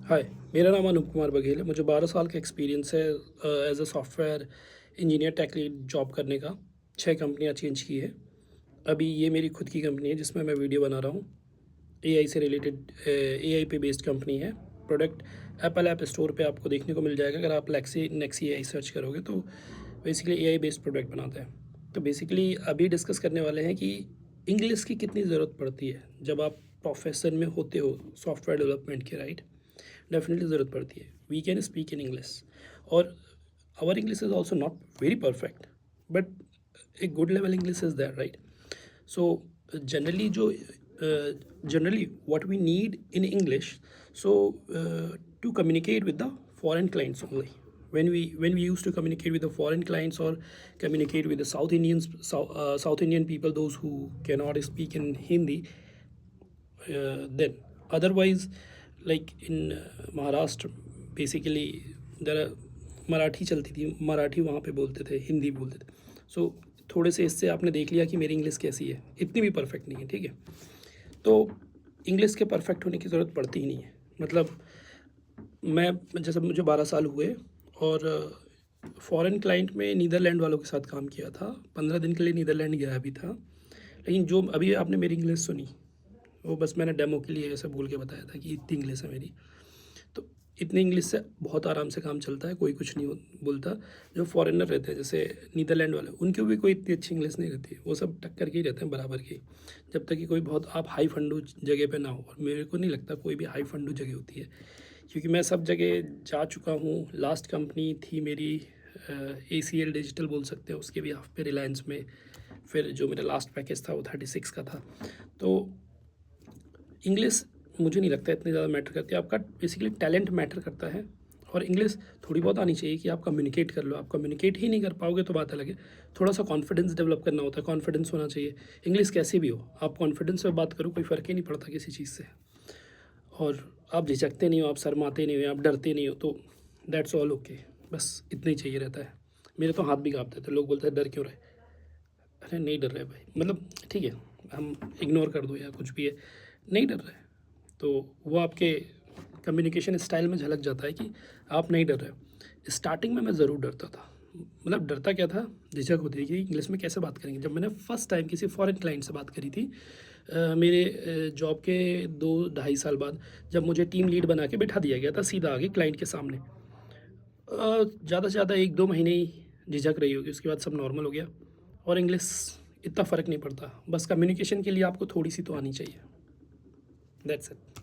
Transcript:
हाय, मेरा नाम अनूप कुमार बघेल है। मुझे 12 साल का एक्सपीरियंस है as a software engineer tech lead job करने का। 6 कंपनियाँ चेंज की है। अभी ये मेरी खुद की कंपनी है जिसमें मैं वीडियो बना रहा हूँ। एआई से रिलेटेड एआई पे बेस्ड कंपनी है। प्रोडक्ट एप्पल ऐप स्टोर पे आपको देखने को मिल जाएगा। अगर आप नेक्सी एआई सर्च करोगे तो बेसिकली एआई बेस्ड प्रोडक्ट बनाते हैं। तो बेसिकली अभी डिस्कस करने वाले हैं कि इंग्लिश की कितनी ज़रूरत पड़ती है जब आप प्रोफेशन में होते हो सॉफ्टवेयर डेवलपमेंट के, राइट। डेफिनेटली ज़रूरत पड़ती है। We can speak in English और our English is also not very perfect, but एक good level English is that, right. So generally what we need in English, so to communicate with the foreign clients only. When we used to communicate with the foreign clients or communicate with the South Indian people, those who cannot speak in Hindi, then otherwise, like in Maharashtra, basically there are Marathi चलती थी, मराठी वहाँ पे बोलते थे, हिंदी बोलते थे। सो थोड़े से इससे आपने देख लिया कि मेरी इंग्लिश कैसी है। इतनी भी परफेक्ट नहीं है, ठीक है। तो इंग्लिश के परफेक्ट होने की ज़रूरत पड़ती ही नहीं है। मतलब मैं, जैसे मुझे 12 साल हुए और फॉरेन क्लाइंट में नीदरलैंड वालों के साथ काम किया था। 15 दिन के लिए नीदरलैंड गया भी था। लेकिन जो अभी आपने मेरी इंग्लिश सुनी, वो बस मैंने डेमो के लिए ऐसे बोल के बताया था कि इतनी इंग्लिश है मेरी। तो इतनी इंग्लिश से बहुत आराम से काम चलता है, कोई कुछ नहीं बोलता। जो फॉरेनर रहते हैं जैसे नीदरलैंड वाले, उनकी भी कोई इतनी अच्छी इंग्लिश नहीं रहती है। वो सब टक्कर के ही रहते हैं, बराबर की। जब तक कि कोई बहुत आप हाई फंडू जगह पे ना हो, और मेरे को नहीं लगता कोई भी हाई फंडू जगह होती है, क्योंकि मैं सब जगह जा चुका हूँ। लास्ट कंपनी थी मेरी ACL डिजिटल बोल सकते हैं, उसके भी हाफ पे रिलायंस में। फिर जो मेरा लास्ट पैकेज था वो 36 का था। तो इंग्लिश मुझे नहीं लगता इतनी ज़्यादा मैटर करती है। आपका बेसिकली टैलेंट मैटर करता है, और इंग्लिश थोड़ी बहुत आनी चाहिए कि आप कम्युनिकेट कर लो। आप कम्युनिकेट ही नहीं कर पाओगे तो बात अलग है। थोड़ा सा कॉन्फिडेंस डेवलप करना होता है, कॉन्फिडेंस होना चाहिए। इंग्लिश कैसी भी हो, आप कॉन्फिडेंस में बात करो, कोई फ़र्क ही नहीं पड़ता किसी चीज़ से। और आप झिझकते नहीं हो, आप शर्माते नहीं हो, आप डरते नहीं हो, तो दैट्स ऑल ओके। बस इतना ही चाहिए रहता है। मेरे तो हाथ भी काँपते थे, लोग बोलते हैं डर क्यों रहे। अरे नहीं डर रहे भाई, मतलब ठीक है, हम इग्नोर कर दो या कुछ भी है, नहीं डर रहे। तो वो आपके कम्युनिकेशन स्टाइल में झलक जाता है कि आप नहीं डर रहे हो। स्टार्टिंग में मैं ज़रूर डरता था। मतलब डरता क्या था, झिझक होती थी कि इंग्लिश में कैसे बात करेंगे। जब मैंने फ़र्स्ट टाइम किसी फॉरेन क्लाइंट से बात करी थी, मेरे जॉब के 2 ढाई साल बाद, जब मुझे टीम लीड बना के बिठा दिया गया था सीधा आगे क्लाइंट के सामने। ज़्यादा से ज़्यादा 1-2 महीने ही झिझक रही होगी, उसके बाद सब नॉर्मल हो गया। और इंग्लिश इतना फ़र्क नहीं पड़ता, बस कम्युनिकेशन के लिए आपको थोड़ी सी तो आनी चाहिए। That's it.